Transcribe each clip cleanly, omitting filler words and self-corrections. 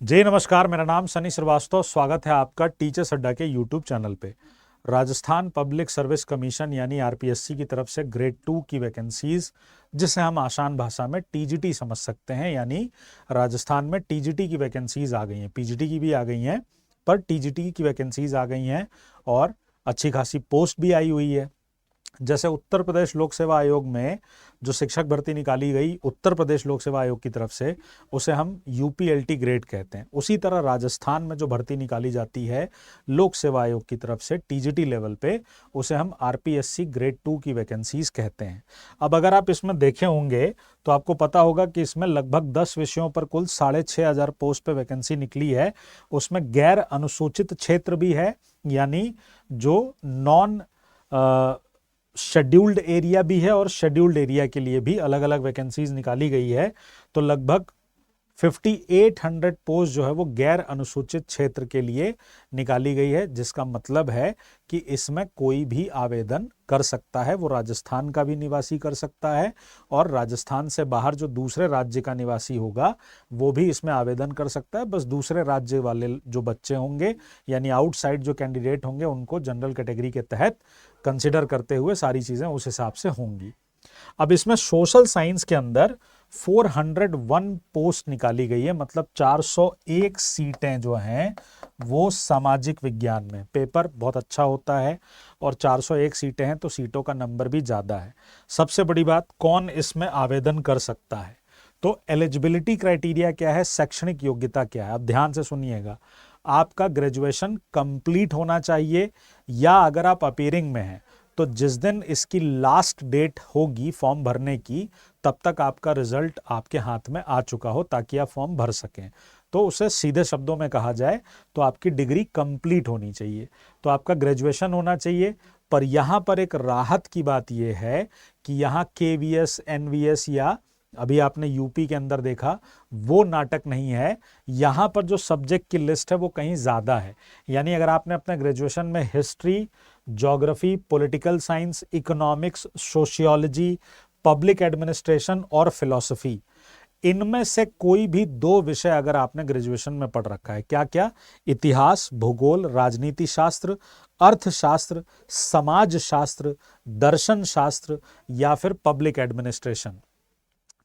जी नमस्कार, मेरा नाम सनी श्रीवास्तव। स्वागत है आपका टीचर्स अड्डा के यूट्यूब चैनल पे। राजस्थान पब्लिक सर्विस कमीशन यानी आरपीएससी की तरफ से ग्रेड 2 की वैकेंसीज, जिसे हम आसान भाषा में टीजीटी समझ सकते हैं, यानी राजस्थान में टीजीटी की वैकेंसीज आ गई हैं। पीजीटी की भी आ गई हैं, पर टीजीटी की वैकेंसीज आ गई हैं और अच्छी खासी पोस्ट भी आई हुई है। जैसे उत्तर प्रदेश लोक सेवा आयोग में जो शिक्षक भर्ती निकाली गई उत्तर प्रदेश लोक सेवा आयोग की तरफ से, उसे हम यूपीएलटी ग्रेड कहते हैं। उसी तरह राजस्थान में जो भर्ती निकाली जाती है लोक सेवा आयोग की तरफ से टीजीटी लेवल पे, उसे हम आरपीएससी ग्रेड 2 की वैकेंसीज कहते हैं। अब अगर आप इसमें देखे होंगे तो आपको पता होगा कि इसमें लगभग 10 विषयों पर कुल 6,500 पोस्ट पे वैकेंसी निकली है। उसमें गैर अनुसूचित क्षेत्र भी है, यानी जो नॉन शेड्यूल्ड एरिया भी है, और शेड्यूल्ड एरिया के लिए भी अलग अलग वैकेंसीज निकाली गई है। तो लगभग 5800 पोस्ट जो है वो गैर अनुसूचित क्षेत्र के लिए निकाली गई है, जिसका मतलब है कि इसमें कोई भी आवेदन कर सकता है। वो राजस्थान का भी निवासी कर सकता है, और राजस्थान से बाहर जो दूसरे राज्य का निवासी होगा वो भी इसमें आवेदन कर सकता है। बस दूसरे राज्य वाले जो बच्चे होंगे, यानी आउटसाइड जो कैंडिडेट होंगे, उनको जनरल कैटेगरी के तहत कंसिडर करते हुए सारी चीजें उस हिसाब से होंगी। अब इसमें सोशल साइंस के अंदर 401 पोस्ट निकाली गई है, मतलब 401 सीटें जो हैं वो सामाजिक विज्ञान में। पेपर बहुत अच्छा होता है और 401 सीटें हैं तो सीटों का नंबर भी ज़्यादा है। सबसे बड़ी बात, कौन इसमें आवेदन कर सकता है? तो एलिजिबिलिटी क्राइटेरिया क्या है, शैक्षणिक योग्यता क्या है? अब ध्यान से सुनिएगा। आपका ग्रेजुएशन कंप्लीट होना चाहिए, या अगर आप अपीयरिंग में हैं तो जिस दिन इसकी लास्ट डेट होगी फॉर्म भरने की, तब तक आपका रिजल्ट आपके हाथ में आ चुका हो, ताकि आप फॉर्म भर सकें। तो उसे सीधे शब्दों में कहा जाए तो आपकी डिग्री कंप्लीट होनी चाहिए, तो आपका ग्रेजुएशन होना चाहिए। पर यहाँ पर एक राहत की बात यह है कि यहाँ केवीएस, एनवीएस या अभी आपने यूपी के अंदर देखा वो नाटक नहीं है। यहाँ पर जो सब्जेक्ट की लिस्ट है वो कहीं ज़्यादा है। यानी अगर आपने अपने ग्रेजुएशन में history, geography, political science, economics, sociology, public administration और फिलॉसफी, इनमें से कोई भी 2 विषय अगर आपने ग्रेजुएशन में पढ़ रखा है, क्या क्या? इतिहास, भूगोल, राजनीति शास्त्र, अर्थशास्त्र, समाज शास्त्र, दर्शन शास्त्र, या फिर पब्लिक एडमिनिस्ट्रेशन,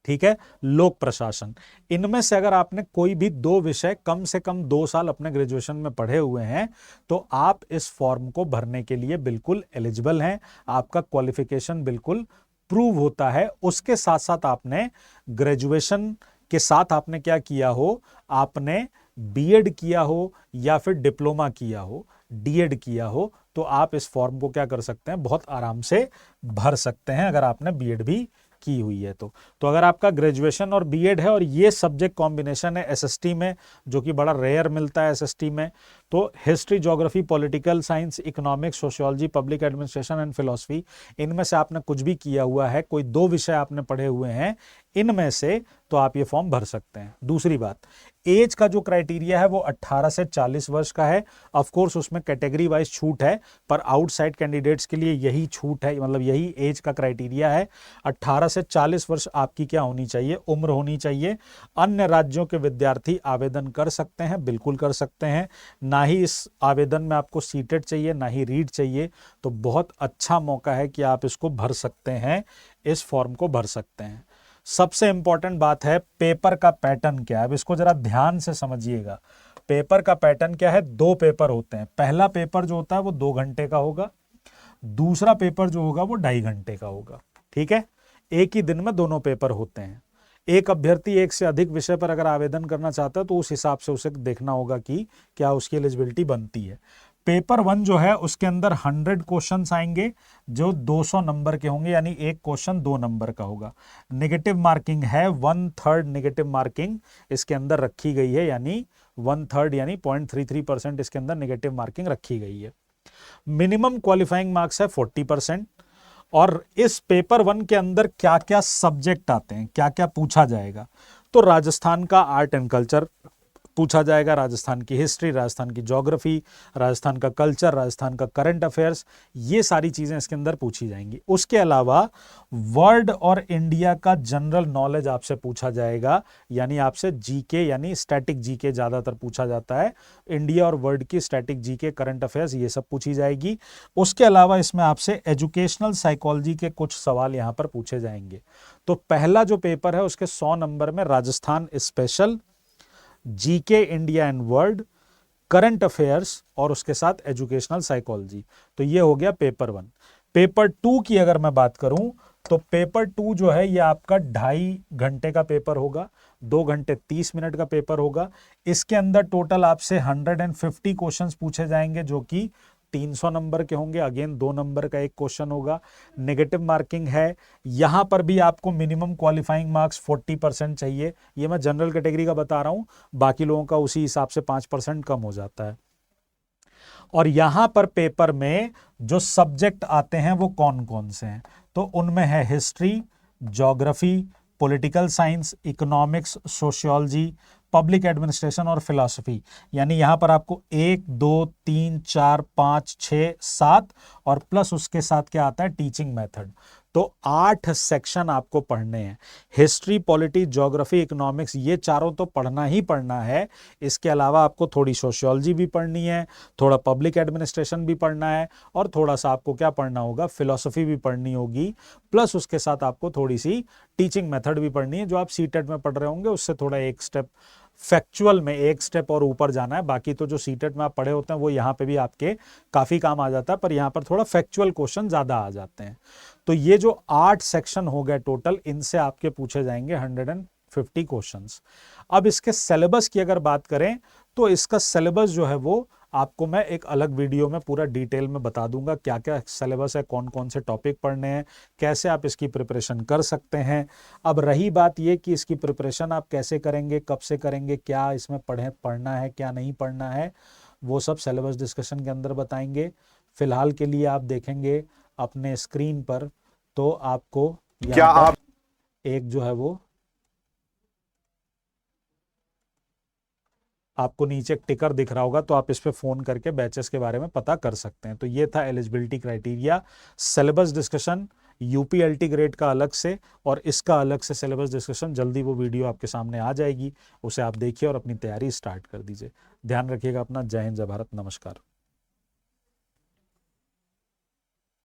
ठीक है, लोक प्रशासन, इनमें से अगर आपने कोई भी 2 विषय कम से कम 2 साल अपने ग्रेजुएशन में पढ़े हुए हैं, तो आप इस फॉर्म को भरने के लिए बिल्कुल एलिजिबल हैं। आपका क्वालिफिकेशन बिल्कुल प्रूव होता है। उसके साथ साथ आपने ग्रेजुएशन के साथ आपने क्या किया हो, आपने बीएड किया हो या फिर डिप्लोमा किया हो, डीएड किया हो, तो आप इस फॉर्म को क्या कर सकते हैं, बहुत आराम से भर सकते हैं, अगर आपने बीएड भी की हुई है तो अगर आपका ग्रेजुएशन और बीएड है और ये सब्जेक्ट कॉम्बिनेशन है एसएसटी में, जो कि बड़ा रेयर मिलता है एसएसटी में, तो history, geography, political science, economics, sociology, public administration and philosophy, इनमें से आपने कुछ भी किया हुआ है, कोई 2 विषय आपने पढ़े हुए हैं इनमें से, तो आप ये फॉर्म भर सकते हैं। दूसरी बात, एज का जो क्राइटेरिया है वो 18 से 40 वर्ष का है। ऑफ कोर्स उसमें कैटेगरी वाइज छूट है, पर आउटसाइड कैंडिडेट्स के लिए यही छूट है, मतलब यही एज का क्राइटेरिया है। 18 से 40 वर्ष आपकी क्या होनी चाहिए, उम्र होनी चाहिए। अन्य राज्यों के विद्यार्थी आवेदन कर सकते हैं, बिल्कुल कर सकते हैं। ना ही इस आवेदन में आपको सीटेट चाहिए, ना ही रीड चाहिए, तो बहुत अच्छा मौका है कि आप इसको भर सकते हैं, इस फॉर्म को भर सकते हैं। सबसे इंपॉर्टेंट बात है पेपर का पैटर्न क्या है। अब इसको जरा ध्यान से समझिएगा। पेपर का पैटर्न क्या है, 2 पेपर होते हैं। पहला पेपर जो होता है वो 2 घंटे का होगा, दूसरा पेपर जो होगा वो 2.5 घंटे का होगा, ठीक है। एक ही दिन में दोनों पेपर होते हैं। एक अभ्यर्थी एक से अधिक विषय पर अगर आवेदन करना चाहता है तो उस हिसाब से उसे देखना होगा कि क्या उसकी एलिजिबिलिटी बनती है। पेपर 1 जो है उसके अंदर 100 क्वेश्चंस आएंगे जो 200 नंबर के होंगे, यानी एक क्वेश्चन 2 नंबर का होगा। नेगेटिव मार्किंग है, 1/3 नेगेटिव मार्किंग इसके अंदर रखी गई है, यानी 1/3 यानी 0.33% इसके अंदर नेगेटिव मार्किंग रखी गई है। मिनिमम क्वालिफाइंग मार्क्स है 40%। और इस पेपर 1 के अंदर क्या क्या सब्जेक्ट आते हैं, क्या क्या पूछा जाएगा, तो राजस्थान का आर्ट एंड कल्चर पूछा जाएगा राजस्थान की हिस्ट्री, राजस्थान की ज्योग्राफी, राजस्थान का कल्चर, राजस्थान का करंट अफेयर्स, ये सारी चीजें इसके अंदर पूछी जाएंगी। उसके अलावा वर्ल्ड और इंडिया का जनरल नॉलेज आपसे पूछा जाएगा, यानी आपसे जीके यानी स्टैटिक जीके ज्यादातर पूछा जाता है, इंडिया और वर्ल्ड की स्टैटिक जीके, करंट अफेयर्स, ये सब पूछी जाएगी। उसके अलावा इसमें आपसे एजुकेशनल साइकोलॉजी के कुछ सवाल यहां पर पूछे जाएंगे। तो पहला जो पेपर है उसके 100 नंबर में Rajasthan special, GK India and world, current affairs और उसके साथ एजुकेशनल साइकोलॉजी। तो ये हो गया पेपर 1। पेपर 2 की अगर मैं बात करूं तो पेपर 2 जो है ये आपका 2.5 घंटे का पेपर होगा, 2 घंटे 30 मिनट का पेपर होगा। इसके अंदर टोटल आपसे 150 क्वेश्चंस पूछे जाएंगे जो कि 300 नंबर के होंगे। अगेन 2 नंबर का एक क्वेश्चन होगा, नेगेटिव मार्किंग है। यहां पर भी आपको मिनिमम क्वालिफाइंग मार्क्स 40% चाहिए। ये मैं जनरल कैटेगरी का बता रहा हूं, बाकी लोगों का उसी हिसाब से 5% कम हो जाता है। और यहां पर पेपर में जो सब्जेक्ट आते हैं वो कौन कौन से हैं, तो उनमें है history, geography, political science, economics, sociology, public administration और फिलॉसफी। यानी यहां पर आपको 1 2 3 4 5 6 7 और प्लस उसके साथ क्या आता है, टीचिंग मेथड। तो 8 सेक्शन आपको पढ़ने हैं। हिस्ट्री, पॉलिटी, ज्योग्राफी, इकोनॉमिक्स, ये चारों तो पढ़ना ही पढ़ना है। इसके अलावा आपको थोड़ी सोशियोलॉजी भी पढ़नी है, थोड़ा पब्लिक एडमिनिस्ट्रेशन भी पढ़ना है और थोड़ा सा आपको क्या पढ़ना होगा, फिलॉसफी भी पढ़नी होगी। प्लस उसके साथ आपको थोड़ी सी टीचिंग मेथड भी पढ़नी है, जो आप सीटेट में पढ़ रहे होंगे उससे थोड़ा एक स्टेप फैक्चुअल में एक स्टेप और ऊपर जाना है। बाकी तो जो सीटेट में आप पढ़े होते हैं वो यहाँ पे भी आपके काफी काम आ जाता है, पर यहाँ पर थोड़ा फैक्चुअल क्वेश्चन ज्यादा आ जाते हैं। तो ये जो 8 सेक्शन हो गए टोटल, इनसे आपके पूछे जाएंगे 150 क्वेश्चंस। अब इसके सिलेबस की अगर बात करें तो इसका सिलेबस जो है वो आपको मैं एक अलग वीडियो में पूरा डिटेल में बता दूंगा, क्या क्या सिलेबस है, कौन कौन से टॉपिक पढ़ने हैं, कैसे आप इसकी प्रिपरेशन कर सकते हैं। अब रही बात ये कि इसकी प्रिपरेशन आप कैसे करेंगे, कब से करेंगे, क्या इसमें पढ़ना है, क्या नहीं पढ़ना है, वो सब सिलेबस डिस्कशन के अंदर बताएंगे। फिलहाल के लिए आप देखेंगे अपने स्क्रीन पर, तो आपको यहाँ पर एक जो है वो आपको नीचे एक टिकर दिख रहा होगा, तो आप इस पे फोन करके बैचेस के बारे में पता कर सकते हैं। तो ये था eligibility criteria, syllabus discussion, UPLT grade का अलग से और इसका अलग से सिलेबस डिस्कशन। जल्दी वो वीडियो आपके सामने आ जाएगी, उसे आप देखिए और अपनी तैयारी स्टार्ट कर दीजिए। ध्यान रखिएगा अपना। जय हिंद, जय भारत, नमस्कार।